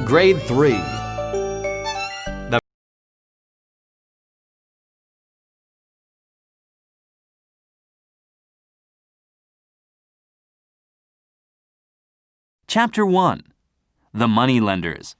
Grade 3. The Chapter 1. The Moneylenders.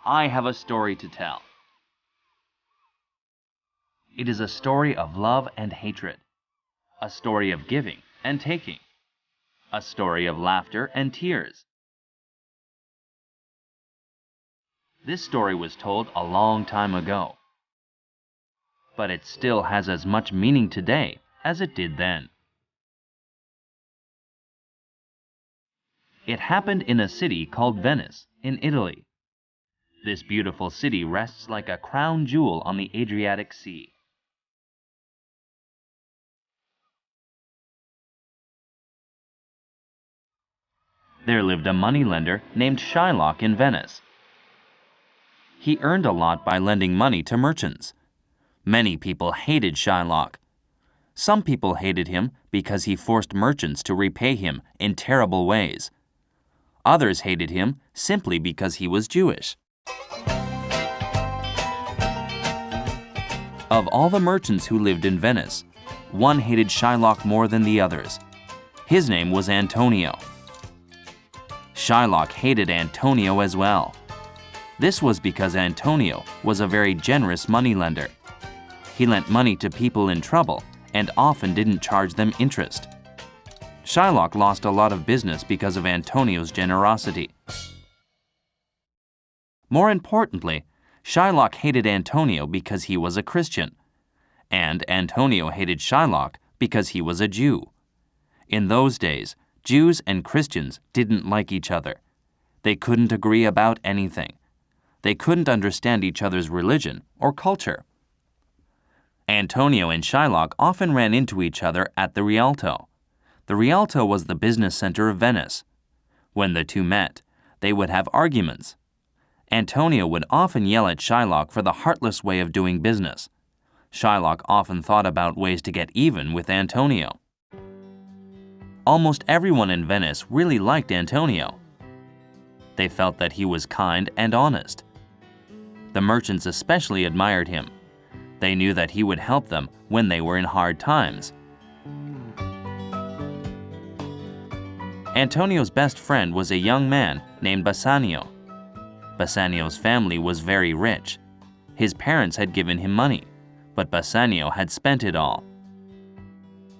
I have a story to tell. It is a story of love and hatred, a story of giving and taking, a story of laughter and tears. This story was told a long time ago, but it still has as much meaning today as it did then. It happened in a city called Venice in Italy. This beautiful city rests like a crown jewel on the Adriatic Sea. There lived a moneylender named Shylock in Venice. He earned a lot by lending money to merchants. Many people hated Shylock. Some people hated him because he forced merchants to repay him in terrible ways. Others hated him simply because he was Jewish. Of all the merchants who lived in Venice, one hated Shylock more than the others. His name was Antonio. Shylock hated Antonio as well. This was because Antonio was a very generous moneylender. He lent money to people in trouble and often didn't charge them interest. Shylock lost a lot of business because of Antonio's generosity. More importantly, Shylock hated Antonio because he was a Christian, and Antonio hated Shylock because he was a Jew. In those days, Jews and Christians didn't like each other. They couldn't agree about anything. They couldn't understand each other's religion or culture. Antonio and Shylock often ran into each other at the Rialto. The Rialto was the business center of Venice. When the two met, they would have arguments. Antonio would often yell at Shylock for the heartless way of doing business. Shylock often thought about ways to get even with Antonio. Almost everyone in Venice really liked Antonio. They felt that he was kind and honest. The merchants especially admired him. They knew that he would help them when they were in hard times. Antonio's best friend was a young man named Bassanio. Bassanio's family was very rich. His parents had given him money, but Bassanio had spent it all.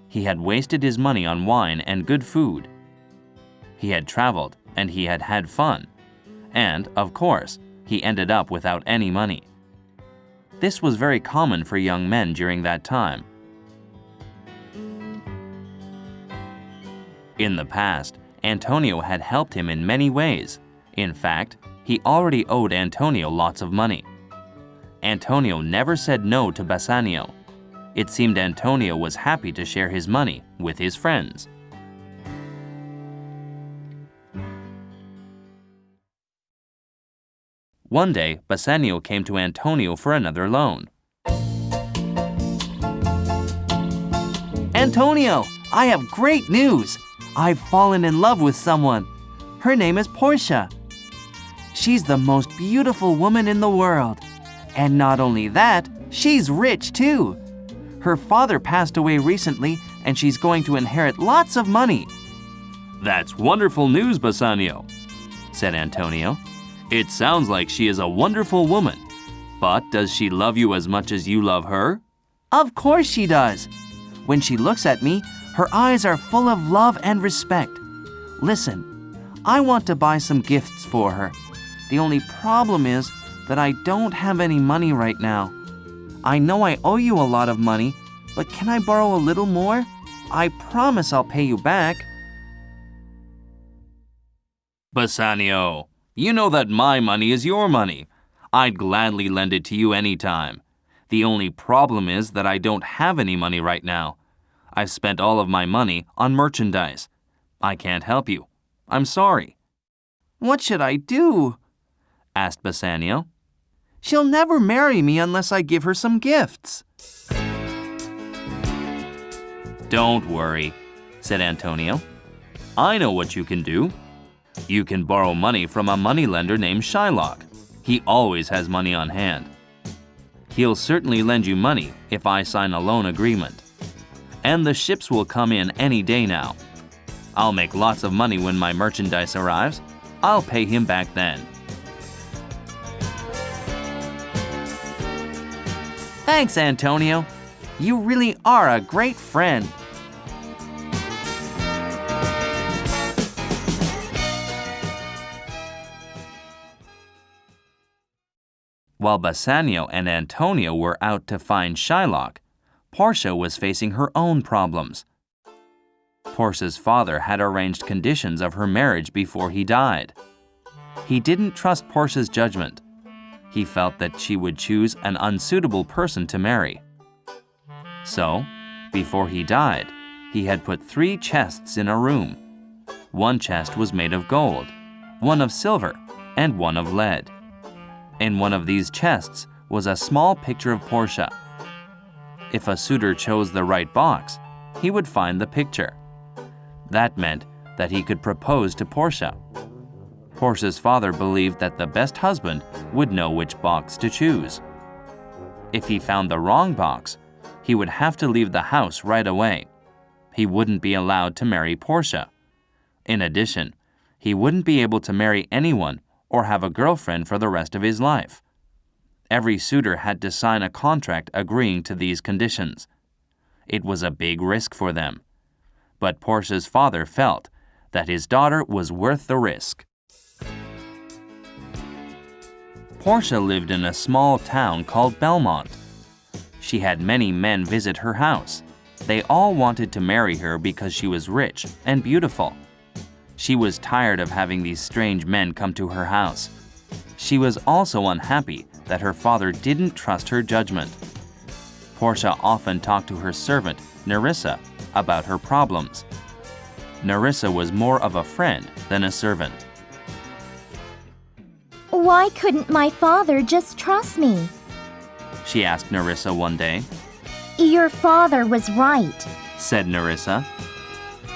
He had wasted his money on wine and good food. He had traveled and he had had fun. And, of course, he ended up without any money. This was very common for young men during that time. In the past, Antonio had helped him in many ways. In fact, he already owed Antonio lots of money. Antonio never said no to Bassanio. It seemed Antonio was happy to share his money with his friends. One day, Bassanio came to Antonio for another loan. Antonio, I have great news. I've fallen in love with someone. Her name is Portia. She's the most beautiful woman in the world. And not only that, she's rich too. Her father passed away recently, and she's going to inherit lots of money. "That's wonderful news, Bassanio," said Antonio. "It sounds like she is a wonderful woman. But does she love you as much as you love her?" Of course she does. When she looks at me, her eyes are full of love and respect. Listen, I want to buy some gifts for her. The only problem is that I don't have any money right now. I know I owe you a lot of money, but can I borrow a little more? I promise I'll pay you back. "Bassanio, you know that my money is your money. I'd gladly lend it to you anytime. The only problem is that I don't have any money right now. I've spent all of my money on merchandise. I can't help you. I'm sorry." What should I do? asked Bassanio. She'll never marry me unless I give her some gifts. Don't worry, said Antonio. I know what you can do. You can borrow money from a moneylender named Shylock. He always has money on hand. He'll certainly lend you money if I sign a loan agreement. And the ships will come in any day now. I'll make lots of money when my merchandise arrives. I'll pay him back then. Thanks, Antonio. You really are a great friend. While Bassanio and Antonio were out to find Shylock, Portia was facing her own problems. Portia's father had arranged conditions of her marriage before he died. He didn't trust Portia's judgment. He felt that she would choose an unsuitable person to marry. So, before he died, he had put 3 chests in a room. 1 chest was made of gold, 1 of silver, and 1 of lead. In one of these chests was a small picture of Portia. If a suitor chose the right box, he would find the picture. That meant that he could propose to Portia. Portia's father believed that the best husband would know which box to choose. If he found the wrong box, he would have to leave the house right away. He wouldn't be allowed to marry Portia. In addition, he wouldn't be able to marry anyone or have a girlfriend for the rest of his life. Every suitor had to sign a contract agreeing to these conditions. It was a big risk for them. But Portia's father felt that his daughter was worth the risk. Portia lived in a small town called Belmont. She had many men visit her house. They all wanted to marry her because she was rich and beautiful. She was tired of having these strange men come to her house. She was also unhappy that her father didn't trust her judgment. Portia often talked to her servant, Nerissa, about her problems. Nerissa was more of a friend than a servant. Why couldn't my father just trust me? She asked Nerissa one day. Your father was right, Said Nerissa.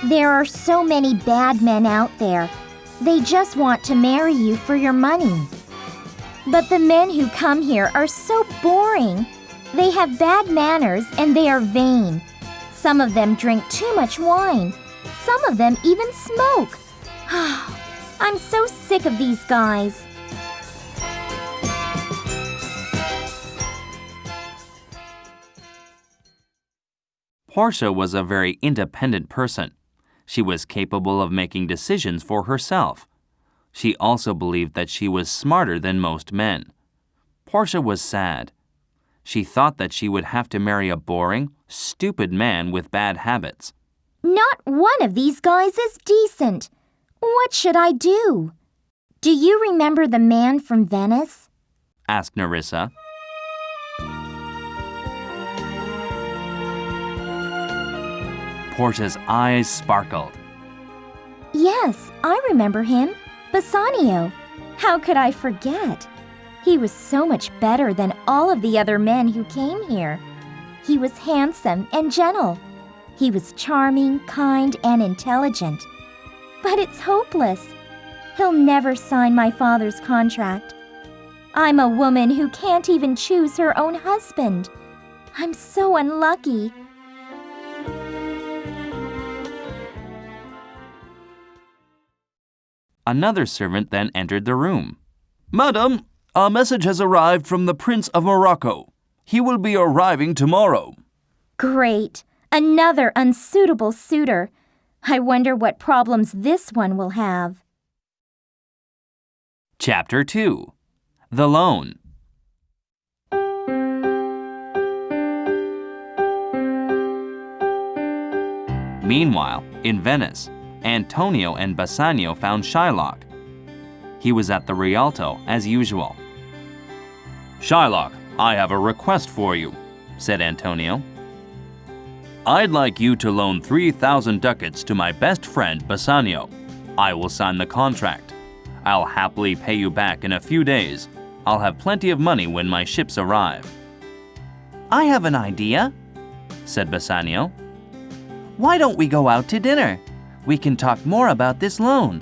There are so many bad men out there. They just want to marry you for your money. But the men who come here are so boring. They have bad manners and they are vain. Some of them drink too much wine. Some of them even smoke. I'm so sick of these guys. Portia was a very independent person. She was capable of making decisions for herself. She also believed that she was smarter than most men. Portia was sad. She thought that she would have to marry a boring, stupid man with bad habits. Not one of these guys is decent. What should I do? Do you remember the man from Venice? Asked Nerissa. Portia's eyes sparkled. Yes, I remember him. Bassanio. How could I forget? He was so much better than all of the other men who came here. He was handsome and gentle. He was charming, kind, and intelligent. But it's hopeless. He'll never sign my father's contract. I'm a woman who can't even choose her own husband. I'm so unlucky. Another servant then entered the room. Madam, a message has arrived from the Prince of Morocco. He will be arriving tomorrow. Great. Another unsuitable suitor. I wonder what problems this one will have. Chapter 2. The Loan. Meanwhile, in Venice, Antonio and Bassanio found Shylock. He was at the Rialto as usual. Shylock, I have a request for you, said Antonio. I'd like you to loan 3,000 ducats to my best friend Bassanio. I will sign the contract. I'll happily pay you back in a few days. I'll have plenty of money when my ships arrive." I have an idea, said Bassanio. Why don't we go out to dinner? We can talk more about this loan.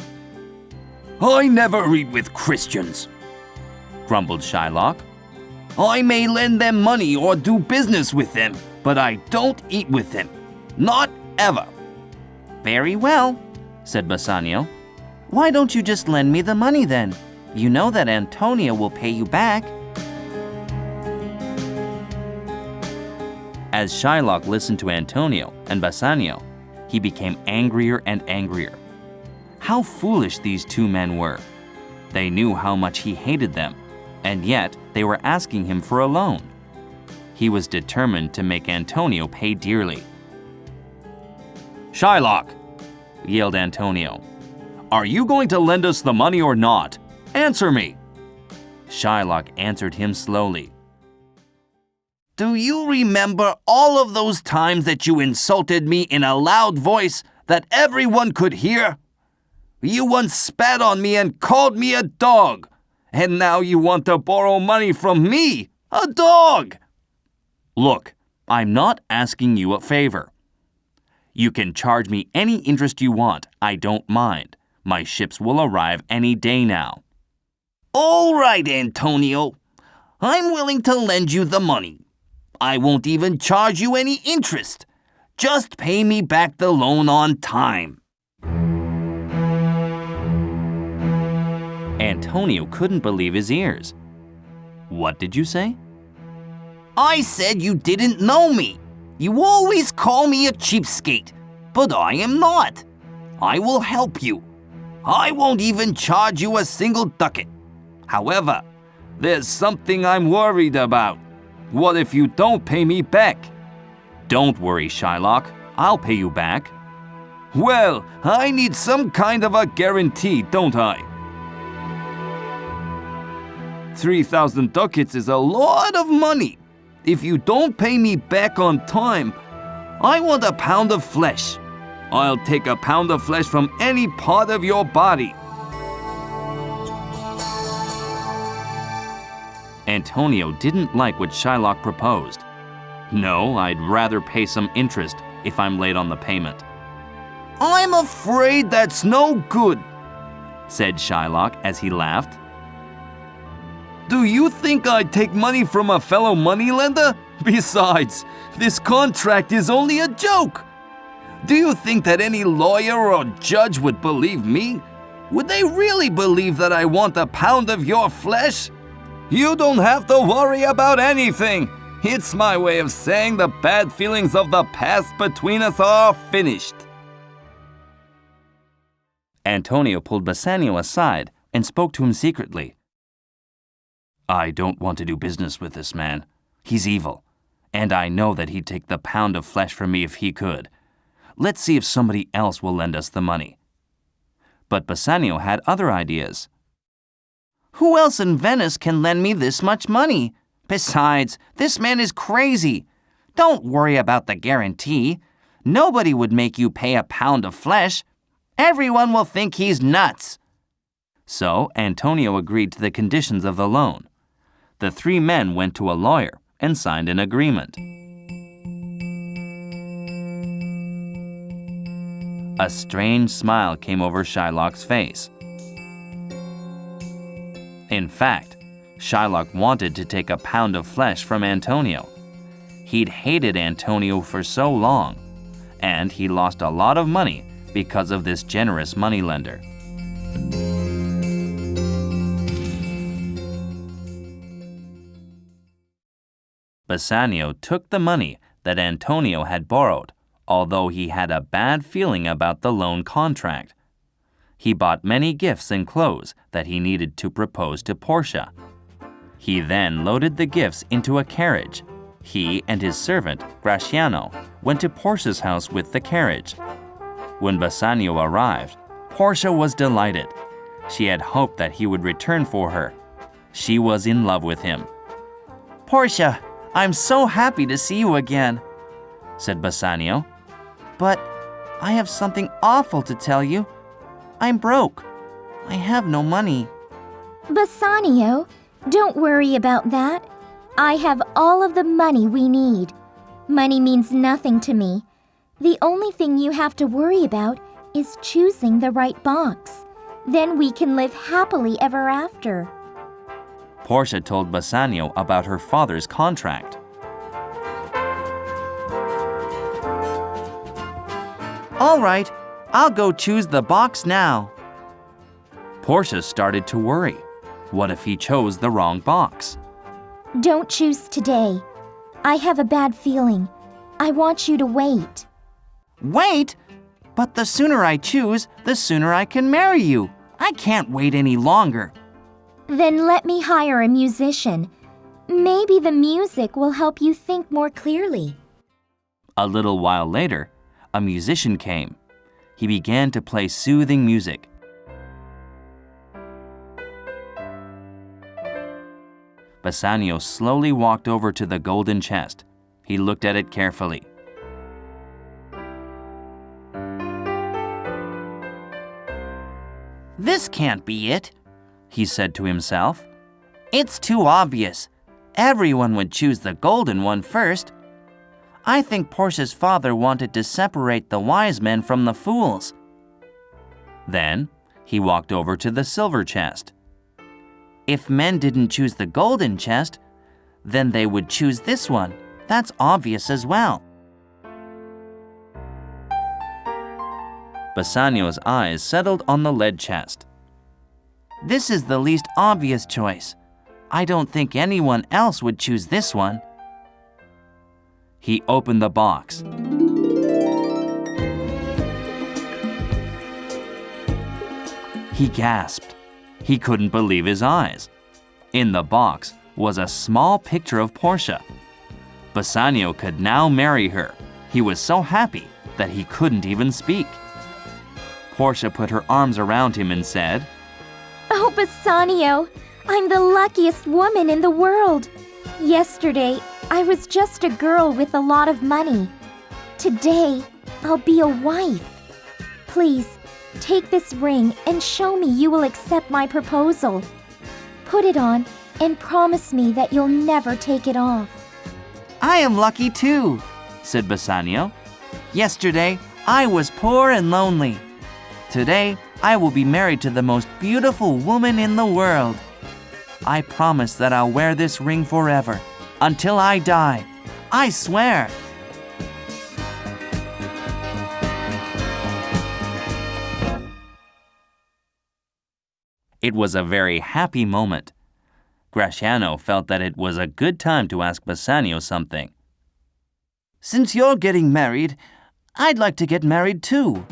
I never eat with Christians, grumbled Shylock. I may lend them money or do business with them, but I don't eat with them. Not ever. Very well, said Bassanio. Why don't you just lend me the money then? You know that Antonio will pay you back. As Shylock listened to Antonio and Bassanio, he became angrier and angrier. How foolish these two men were. They knew how much he hated them, and yet they were asking him for a loan. He was determined to make Antonio pay dearly. Shylock, yelled Antonio. are you going to lend us the money or not? Answer me. Shylock answered him slowly. Do you remember all of those times that you insulted me in a loud voice that everyone could hear? You once spat on me and called me a dog, and now you want to borrow money from me, a dog. Look, I'm not asking you a favor. You can charge me any interest you want. I don't mind. My ships will arrive any day now. All right, Antonio. I'm willing to lend you the money. I won't even charge you any interest. Just pay me back the loan on time. Antonio couldn't believe his ears. What did you say? I said you didn't know me. You always call me a cheapskate, but I am not. I will help you. I won't even charge you a single ducat. However, there's something I'm worried about. What if you don't pay me back? Don't worry, Shylock. I'll pay you back. Well, I need some kind of a guarantee, don't I? 3,000 ducats is a lot of money. If you don't pay me back on time, I want a pound of flesh. I'll take a pound of flesh from any part of your body. Antonio didn't like what Shylock proposed. No, I'd rather pay some interest if I'm late on the payment. I'm afraid that's no good, said Shylock as he laughed. Do you think I'd take money from a fellow moneylender? Besides, this contract is only a joke. Do you think that any lawyer or judge would believe me? Would they really believe that I want a pound of your flesh? You don't have to worry about anything. It's my way of saying the bad feelings of the past between us are finished. Antonio pulled Bassanio aside and spoke to him secretly. I don't want to do business with this man. He's evil, and I know that he'd take the pound of flesh from me if he could. Let's see if somebody else will lend us the money. But Bassanio had other ideas. Who else in Venice can lend me this much money? Besides, this man is crazy. Don't worry about the guarantee. Nobody would make you pay a pound of flesh. Everyone will think he's nuts. So Antonio agreed to the conditions of the loan. The three men went to a lawyer and signed an agreement. A strange smile came over Shylock's face. In fact, Shylock wanted to take a pound of flesh from Antonio. He'd hated Antonio for so long, and he lost a lot of money because of this generous moneylender. Bassanio took the money that Antonio had borrowed, although he had a bad feeling about the loan contract. He bought many gifts and clothes that he needed to propose to Portia. He then loaded the gifts into a carriage. He and his servant, Graciano, went to Portia's house with the carriage. When Bassanio arrived, Portia was delighted. She had hoped that he would return for her. She was in love with him. Portia, I'm so happy to see you again, said Bassanio. But I have something awful to tell you. I'm broke. I have no money. Bassanio, don't worry about that. I have all of the money we need. Money means nothing to me. The only thing you have to worry about is choosing the right box. Then we can live happily ever after. Portia told Bassanio about her father's contract. All right, I'll go choose the box now. Portia started to worry. What if he chose the wrong box? Don't choose today. I have a bad feeling. I want you to wait. Wait? But the sooner I choose, the sooner I can marry you. I can't wait any longer. Then let me hire a musician. Maybe the music will help you think more clearly. A little while later, a musician came. He began to play soothing music. Bassanio slowly walked over to the golden chest. He looked at it carefully. This can't be it, he said to himself. It's too obvious. Everyone would choose the golden one first. I think Portia's father wanted to separate the wise men from the fools. Then, he walked over to the silver chest. If men didn't choose the golden chest, then they would choose this one. That's obvious as well. Bassanio's eyes settled on the lead chest. This is the least obvious choice. I don't think anyone else would choose this one. He opened the box. He gasped. He couldn't believe his eyes. In the box was a small picture of Portia. Bassanio could now marry her. He was so happy that he couldn't even speak. Portia put her arms around him and said, Oh, Bassanio, I'm the luckiest woman in the world. Yesterday, I was just a girl with a lot of money. Today, I'll be a wife. Please, take this ring and show me you will accept my proposal. Put it on and promise me that you'll never take it off. I am lucky too, said Bassanio. Yesterday, I was poor and lonely. Today, I will be married to the most beautiful woman in the world. I promise that I'll wear this ring forever, until I die. I swear. It was a very happy moment. Graciano felt that it was a good time to ask Bassanio something. Since you're getting married, I'd like to get married too.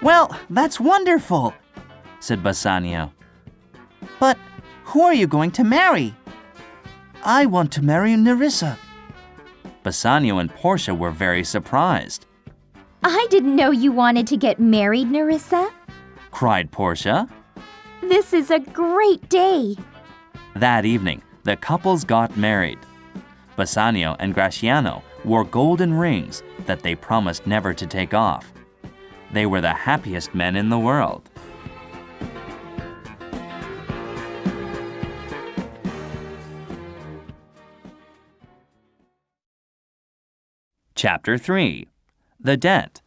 Well, that's wonderful, said Bassanio. But who are you going to marry? I want to marry Nerissa. Bassanio and Portia were very surprised. I didn't know you wanted to get married, Nerissa. Cried Portia. This is a great day. That evening, the couples got married. Bassanio and Graciano wore golden rings that they promised never to take off. They were the happiest men in the world. Chapter 3. The Debt.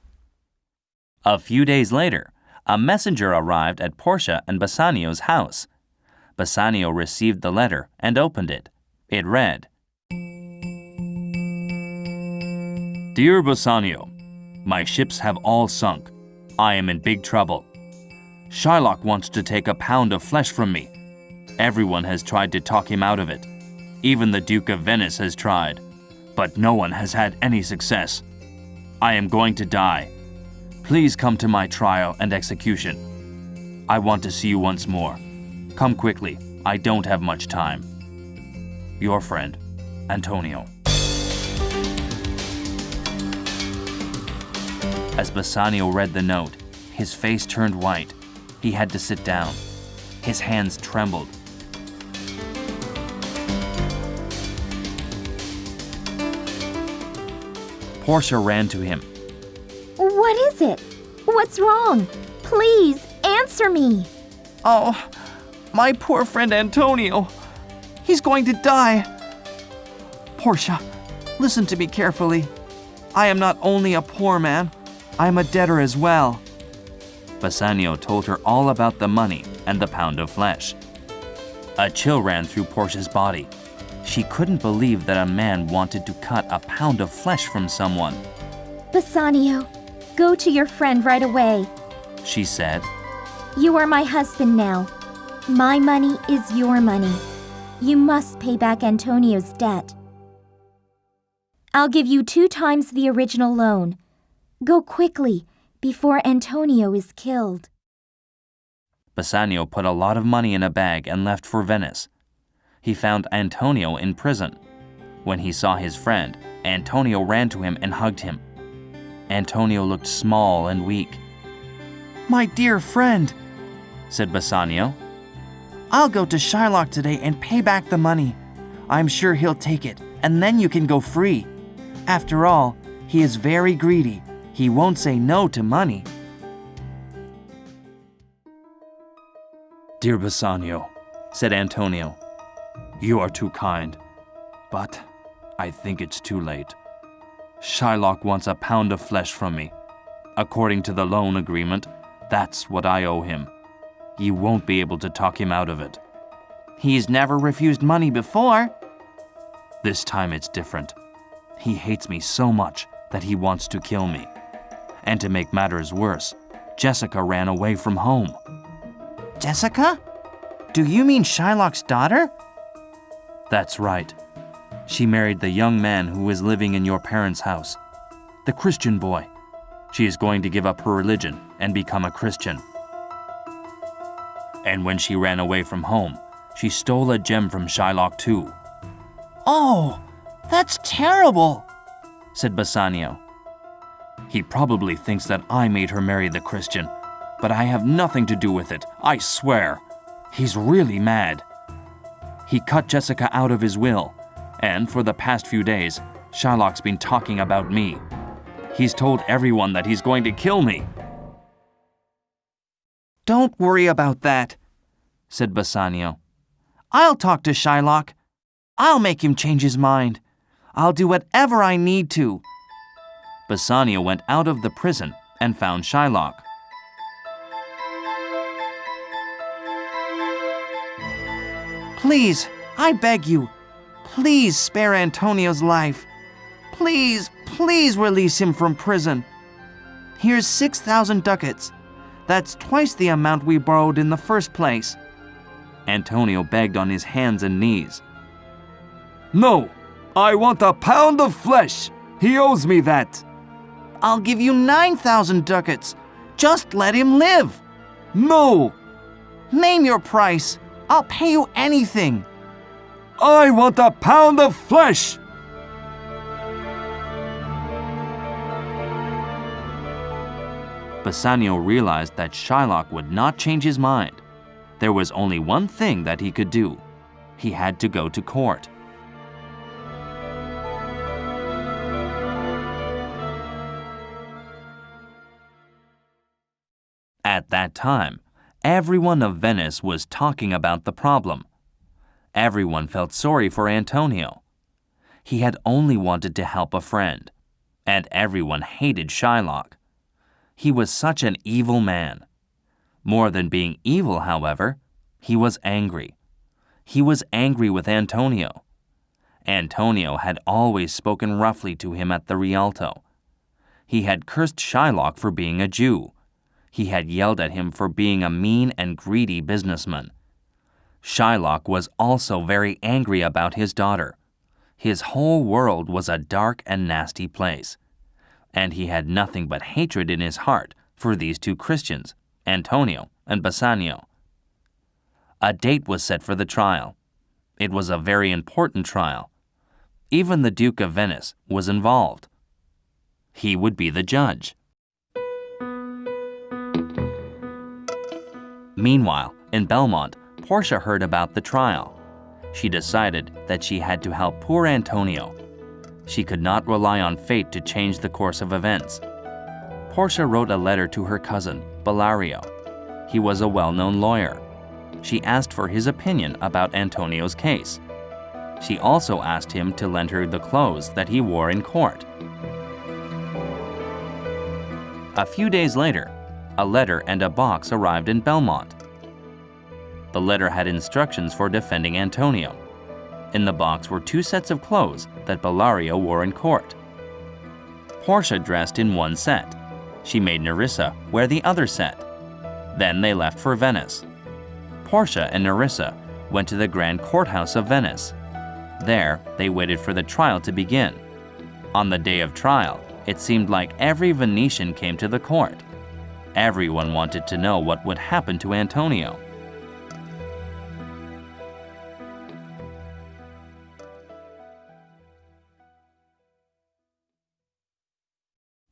A few days later, a messenger arrived at Portia and Bassanio's house. Bassanio received the letter and opened it. It read, Dear Bassanio, my ships have all sunk. I am in big trouble. Shylock wants to take a pound of flesh from me. Everyone has tried to talk him out of it. Even the Duke of Venice has tried, but no one has had any success. I am going to die. Please come to my trial and execution. I want to see you once more. Come quickly. I don't have much time. Your friend, Antonio. As Bassanio read the note, his face turned white. He had to sit down. His hands trembled. Portia ran to him. What is it? What's wrong? Please, answer me. Oh, my poor friend Antonio. He's going to die. Portia, listen to me carefully. I am not only a poor man, I am a debtor as well. Bassanio told her all about the money and the pound of flesh. A chill ran through Portia's body. She couldn't believe that a man wanted to cut a pound of flesh from someone. Bassanio, go to your friend right away. She said, You are my husband now. My money is your money. You must pay back Antonio's debt. I'll give you 2 times the original loan. Go quickly, before Antonio is killed. Bassanio put a lot of money in a bag and left for Venice. He found Antonio in prison. When he saw his friend, Antonio ran to him and hugged him. Antonio looked small and weak. My dear friend, said Bassanio. I'll go to Shylock today and pay back the money. I'm sure he'll take it, and then you can go free. After all, he is very greedy. He won't say no to money. Dear Bassanio, said Antonio. you are too kind, but I think it's too late. Shylock wants a pound of flesh from me. According to the loan agreement, that's what I owe him. You won't be able to talk him out of it. He's never refused money before. This time it's different. He hates me so much that he wants to kill me. And to make matters worse, Jessica ran away from home. Jessica? Do you mean Shylock's daughter? That's right. She married the young man who was living in your parents' house, the Christian boy. She is going to give up her religion and become a Christian. And when she ran away from home, she stole a gem from Shylock too, Oh, that's terrible, said Bassanio. He probably thinks that I made her marry the Christian, but I have nothing to do with it, I swear. He's really mad. He cut Jessica out of his will, and for the past few days, Shylock's been talking about me. He's told everyone that he's going to kill me, Don't worry about that, said Bassanio. I'll talk to Shylock. I'll make him change his mind. I'll do whatever I need to. Bassanio went out of the prison and found Shylock. Please, I beg you, please spare Antonio's life. Please, please release him from prison. Here's 6,000 ducats. That's twice the amount we borrowed in the first place. Antonio begged on his hands and knees. No, I want a pound of flesh. He owes me that. I'll give you 9,000 ducats. Just let him live. No, Name your price. I'll pay you anything. I want a pound of flesh. Bassanio realized that Shylock would not change his mind. There was only one thing that he could do. He had to go to court. At that time, everyone of Venice was talking about the problem. Everyone felt sorry for Antonio. He had only wanted to help a friend, and everyone hated Shylock. He was such an evil man. More than being evil, however, he was angry. He was angry with Antonio. Antonio had always spoken roughly to him at the Rialto. He had cursed Shylock for being a Jew. He had yelled at him for being a mean and greedy businessman. Shylock was also very angry about his daughter. His whole world was a dark and nasty place, and he had nothing but hatred in his heart for these two Christians, Antonio and Bassanio. A date was set for the trial. It was a very important trial. Even the Duke of Venice was involved. He would be the judge. Meanwhile, in Belmont, Portia heard about the trial. She decided that she had to help poor Antonio. She could not rely on fate to change the course of events. Portia wrote a letter to her cousin, Bellario. He was a well-known lawyer. She asked for his opinion about Antonio's case. She also asked him to lend her the clothes that he wore in court. A few days later, a letter and a box arrived in Belmont. The letter had instructions for defending Antonio. In the box were 2 sets of clothes that Bellario wore in court. Portia dressed in one set. She made Nerissa wear the other set. Then they left for Venice. Portia and Nerissa went to the Grand Courthouse of Venice. There, they waited for the trial to begin. On the day of trial, it seemed like every Venetian came to the court. Everyone wanted to know what would happen to Antonio.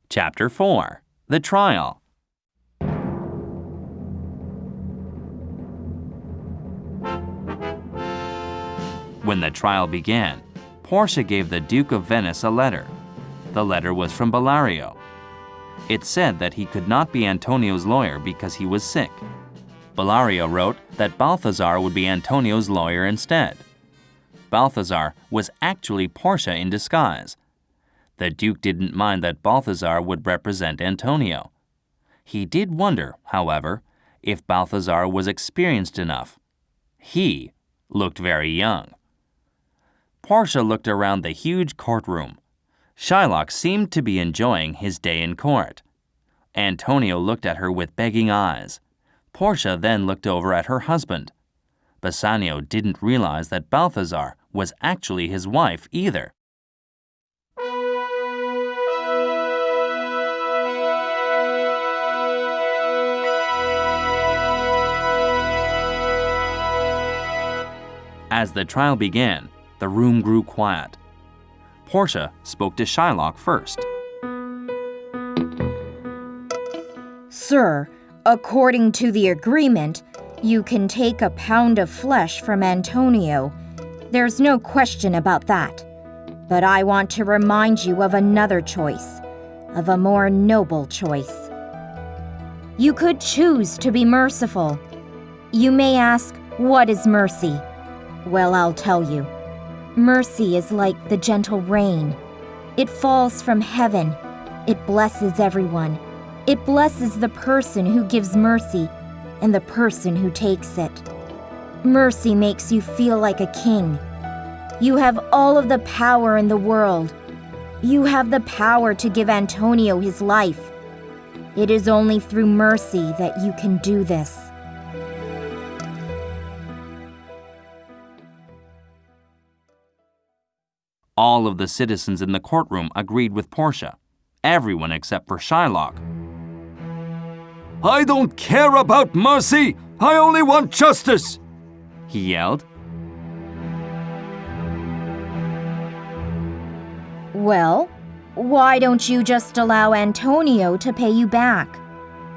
Chapter 4. The Trial. When the trial began, Portia gave the Duke of Venice a letter. The letter was from Bellario. It said that he could not be Antonio's lawyer because he was sick. Bellario wrote that Balthazar would be Antonio's lawyer instead. Balthazar was actually Portia in disguise. The Duke didn't mind that Balthazar would represent Antonio. He did wonder, however, if Balthazar was experienced enough. He looked very young. Portia looked around the huge courtroom. Shylock seemed to be enjoying his day in court. Antonio looked at her with begging eyes. Portia then looked over at her husband. Bassanio didn't realize that Balthazar was actually his wife either. As the trial began, the room grew quiet. Portia spoke to Shylock first. Sir, according to the agreement, you can take a pound of flesh from Antonio. There's no question about that. But I want to remind you of another choice, of a more noble choice. You could choose to be merciful. You may ask, what is mercy? Well, I'll tell you. Mercy is like the gentle rain. It falls from heaven. It blesses everyone. It blesses the person who gives mercy and the person who takes it. Mercy makes you feel like a king. You have all of the power in the world. You have the power to give Antonio his life. It is only through mercy that you can do this. All of the citizens in the courtroom agreed with Portia. Everyone except for Shylock. I don't care about mercy! I only want justice! He yelled. Well, why don't you just allow Antonio to pay you back?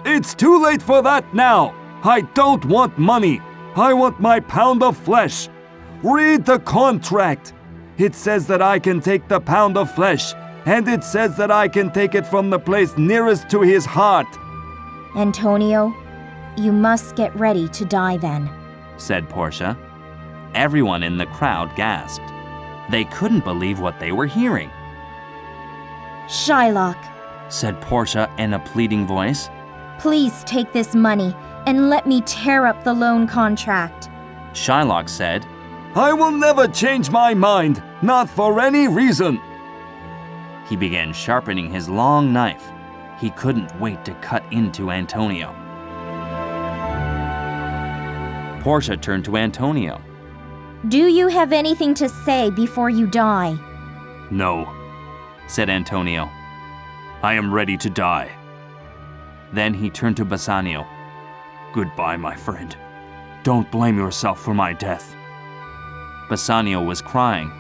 It's too late for that now! I don't want money! I want my pound of flesh! Read the contract! It says that I can take the pound of flesh, and it says that I can take it from the place nearest to his heart. Antonio, you must get ready to die then, said Portia. Everyone in the crowd gasped. They couldn't believe what they were hearing. Shylock, said Portia in a pleading voice. Please take this money and let me tear up the loan contract. Shylock said, I will never change my mind, not for any reason. He began sharpening his long knife. He couldn't wait to cut into Antonio. Portia turned to Antonio. Do you have anything to say before you die? No, said Antonio. I am ready to die. Then he turned to Bassanio. Goodbye, my friend. Don't blame yourself for my death. Bassanio was crying.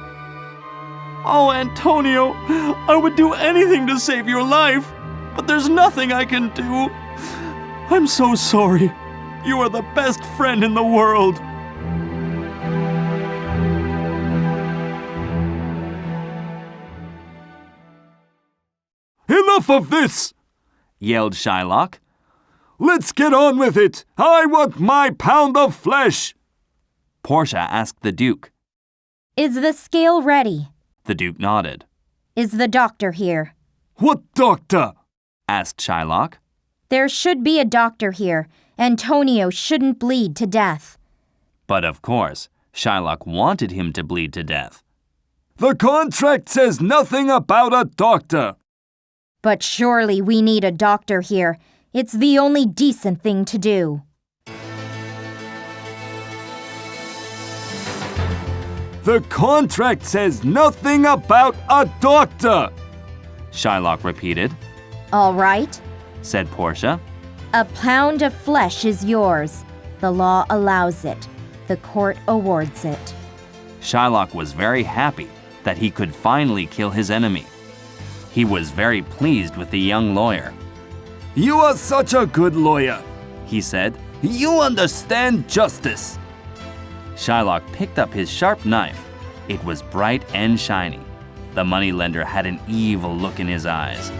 Oh, Antonio, I would do anything to save your life, but there's nothing I can do. I'm so sorry. You are the best friend in the world. Enough of this! Yelled Shylock. Let's get on with it. I want my pound of flesh. Portia asked the Duke. Is the scale ready? The Duke nodded. Is the doctor here? What doctor? Asked Shylock. There should be a doctor here. Antonio shouldn't bleed to death. But of course, Shylock wanted him to bleed to death. The contract says nothing about a doctor. But surely we need a doctor here. It's the only decent thing to do. The contract says nothing about a doctor. Shylock repeated. All right. Said Portia. A pound of flesh is yours. The law allows it. The court awards it. Shylock was very happy that he could finally kill his enemy. He was very pleased with the young lawyer. You are such a good lawyer, He said. You understand justice. Shylock picked up his sharp knife. It was bright and shiny. The moneylender had an evil look in his eyes.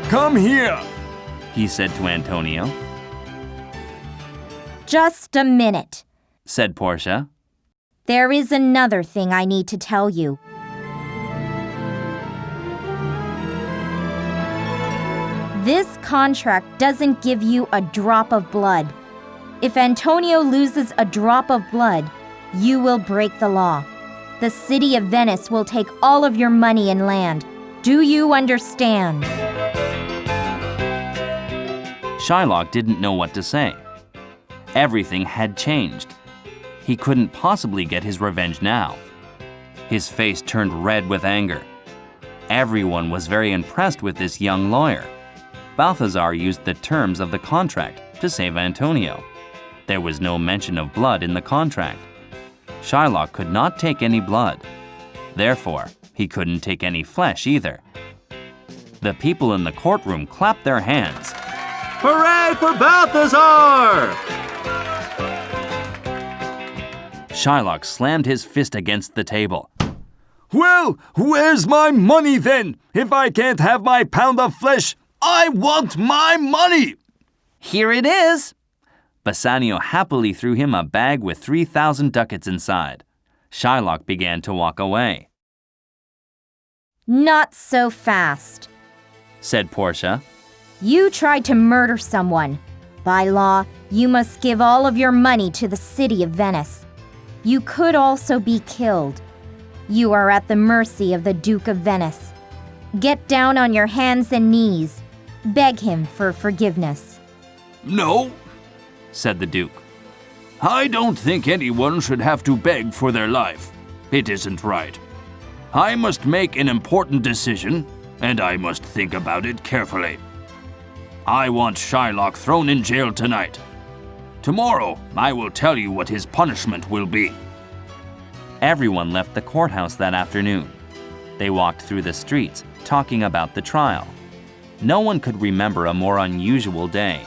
Come here, He said to Antonio. Just a minute. Said Portia. There is another thing I need to tell you. This contract doesn't give you a drop of blood. If Antonio loses a drop of blood, you will break the law. The city of Venice will take all of your money and land. Do you understand? Shylock didn't know what to say. Everything had changed. He couldn't possibly get his revenge now. His face turned red with anger. Everyone was very impressed with this young lawyer. Balthazar used the terms of the contract to save Antonio. There was no mention of blood in the contract. Shylock could not take any blood. Therefore, he couldn't take any flesh either. The people in the courtroom clapped their hands. Hooray for Balthazar! Shylock slammed his fist against the table. Well, where's my money then? If I can't have my pound of flesh, I want my money! Here it is! Bassanio happily threw him a bag with 3,000 ducats inside. Shylock began to walk away. Not so fast. Said Portia. You tried to murder someone. By law, you must give all of your money to the city of Venice. You could also be killed. You are at the mercy of the Duke of Venice. Get down on your hands and knees. Beg him for forgiveness. No, Said the Duke. I don't think anyone should have to beg for their life. It isn't right. I must make an important decision, and I must think about it carefully. I want Shylock thrown in jail tonight. Tomorrow, I will tell you what his punishment will be. Everyone left the courthouse that afternoon. They walked through the streets, talking about the trial. No one could remember a more unusual day.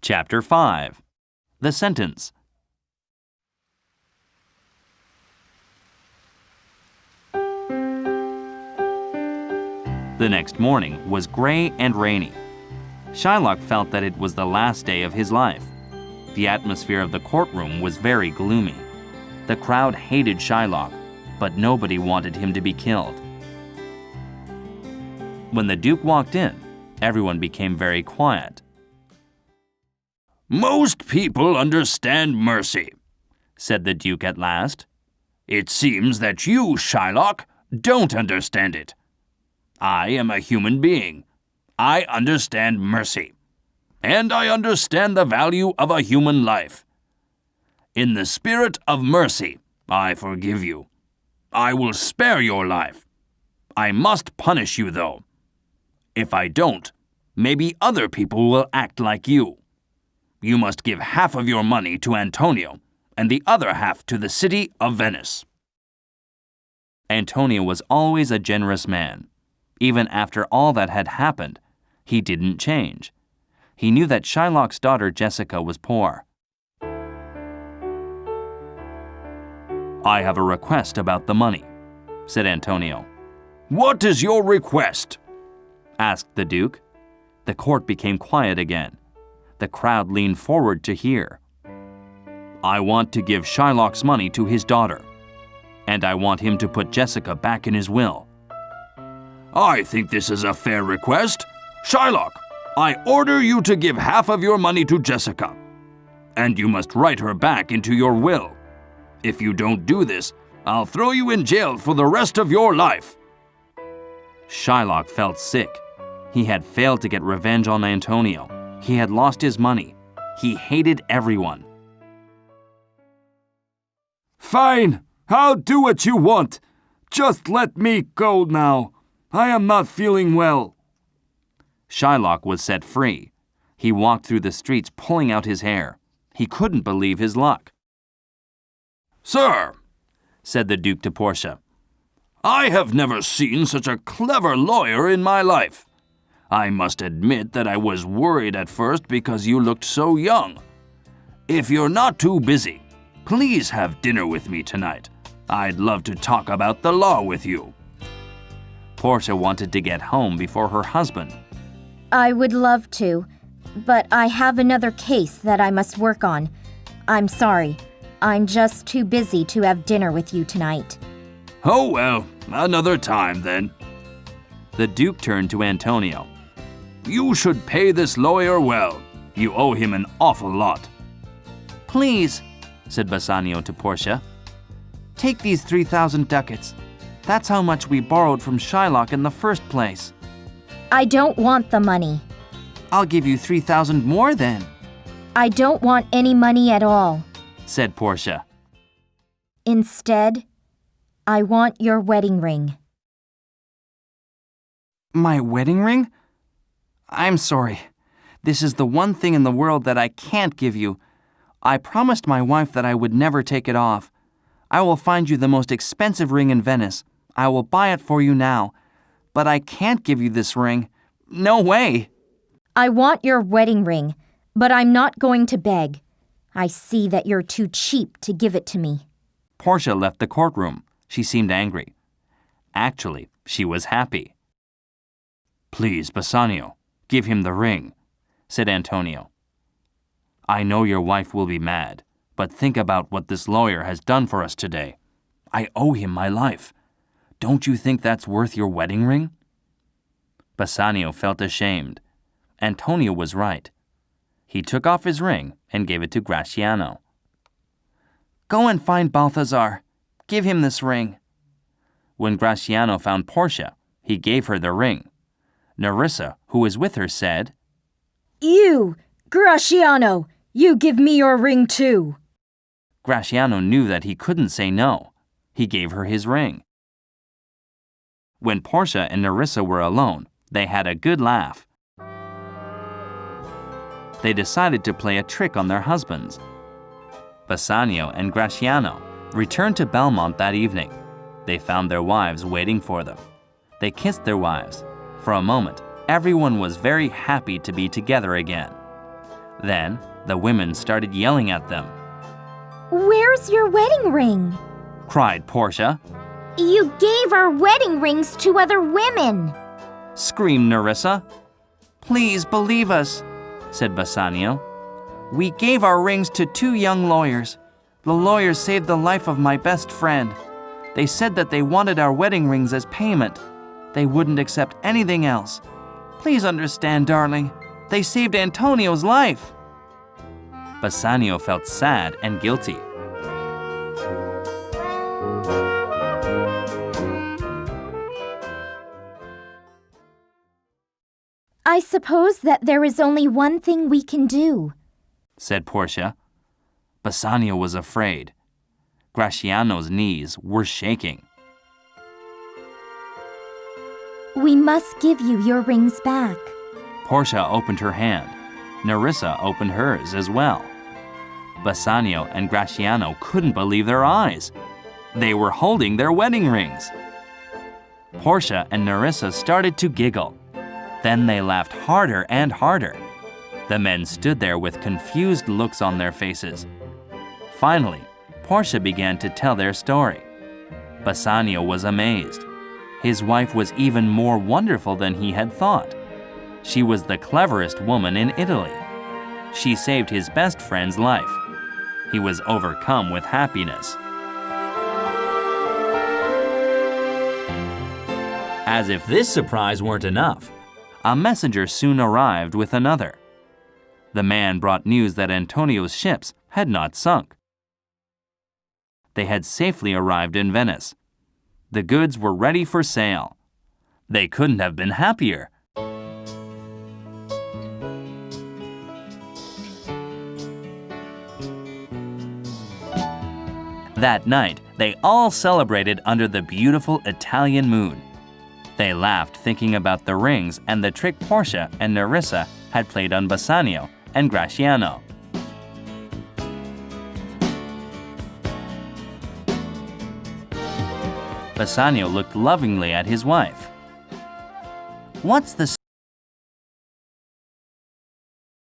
Chapter 5. The Sentence. The next morning was gray and rainy. Shylock felt that it was the last day of his life. The atmosphere of the courtroom was very gloomy. The crowd hated Shylock, but nobody wanted him to be killed. When the Duke walked in, everyone became very quiet. Most people understand mercy, Said the Duke at last. It seems that you, Shylock, don't understand it. I am a human being. I understand mercy. And I understand the value of a human life. In the spirit of mercy, I forgive you. I will spare your life. I must punish you, though. If I don't, maybe other people will act like you. You must give half of your money to Antonio and the other half to the city of Venice. Antonio was always a generous man. Even after all that had happened, he didn't change. He knew that Shylock's daughter Jessica was poor. I have a request about the money, said Antonio. What is your request? Asked the Duke. The court became quiet again. The crowd leaned forward to hear. I want to give Shylock's money to his daughter, and I want him to put Jessica back in his will. I think this is a fair request. Shylock, I order you to give half of your money to Jessica, and you must write her back into your will. If you don't do this, I'll throw you in jail for the rest of your life. Shylock felt sick. He had failed to get revenge on Antonio. He had lost his money. He hated everyone. Fine, I'll do what you want. Just let me go now. I am not feeling well. Shylock was set free. He walked through the streets pulling out his hair. He couldn't believe his luck. Sir, said the Duke to Portia, I have never seen such a clever lawyer in my life. I must admit that I was worried at first because you looked so young. If you're not too busy, please have dinner with me tonight. I'd love to talk about the law with you. Portia wanted to get home before her husband. I would love to, but I have another case that I must work on. I'm sorry. I'm just too busy to have dinner with you tonight. Oh well, another time then. The Duke turned to Antonio. You should pay this lawyer well. You owe him an awful lot. Please, said Bassanio to Portia. take these 3,000 ducats. That's how much we borrowed from Shylock in the first place. I don't want the money. I'll give you 3,000 more then. I don't want any money at all. Said Portia. Instead, I want your wedding ring. My wedding ring? I'm sorry. This is the one thing in the world that I can't give you. I promised my wife that I would never take it off. I will find you the most expensive ring in Venice. I will buy it for you now. But I can't give you this ring. No way. I want your wedding ring, but I'm not going to beg. I see that you're too cheap to give it to me. Portia left the courtroom. She seemed angry. Actually, she was happy. Please, Bassanio, give him the ring, said Antonio. I know your wife will be mad, but think about what this lawyer has done for us today. I owe him my life. Don't you think that's worth your wedding ring? Bassanio felt ashamed. Antonio was right. He took off his ring and gave it to Gratiano. Go and find Balthazar. Give him this ring. When Gratiano found Portia, he gave her the ring. Nerissa, who was with her, said, You, Gratiano, you give me your ring too. Gratiano knew that he couldn't say no. He gave her his ring. When Portia and Nerissa were alone, they had a good laugh. They decided to play a trick on their husbands. Bassanio and Gratiano returned to Belmont that evening. They found their wives waiting for them. They kissed their wives. For a moment, everyone was very happy to be together again. Then, the women started yelling at them. Where's your wedding ring? Cried Portia. You gave our wedding rings to other women. Screamed Nerissa. Please believe us, said Bassanio. We gave our rings to 2 young lawyers. The lawyers saved the life of my best friend. They said that they wanted our wedding rings as payment. They wouldn't accept anything else. Please understand, darling. They saved Antonio's life. Bassanio felt sad and guilty. I suppose that there is only one thing we can do, said Portia. Bassanio was afraid. Gratiano's knees were shaking. We must give you your rings back. Portia opened her hand. Nerissa opened hers as well. Bassanio and Gratiano couldn't believe their eyes. They were holding their wedding rings. Portia and Nerissa started to giggle. Then they laughed harder and harder. The men stood there with confused looks on their faces. Finally, Portia began to tell their story. Bassanio was amazed. His wife was even more wonderful than he had thought. She was the cleverest woman in Italy. She saved his best friend's life. He was overcome with happiness. As if this surprise weren't enough, A messenger soon arrived with another. The man brought news that Antonio's ships had not sunk. They had safely arrived in Venice. The goods were ready for sale. They couldn't have been happier. That night, they all celebrated under the beautiful Italian moon. They laughed thinking about the rings and the trick Portia and Nerissa had played on Bassanio and Graciano. Bassanio looked lovingly at his wife. What's the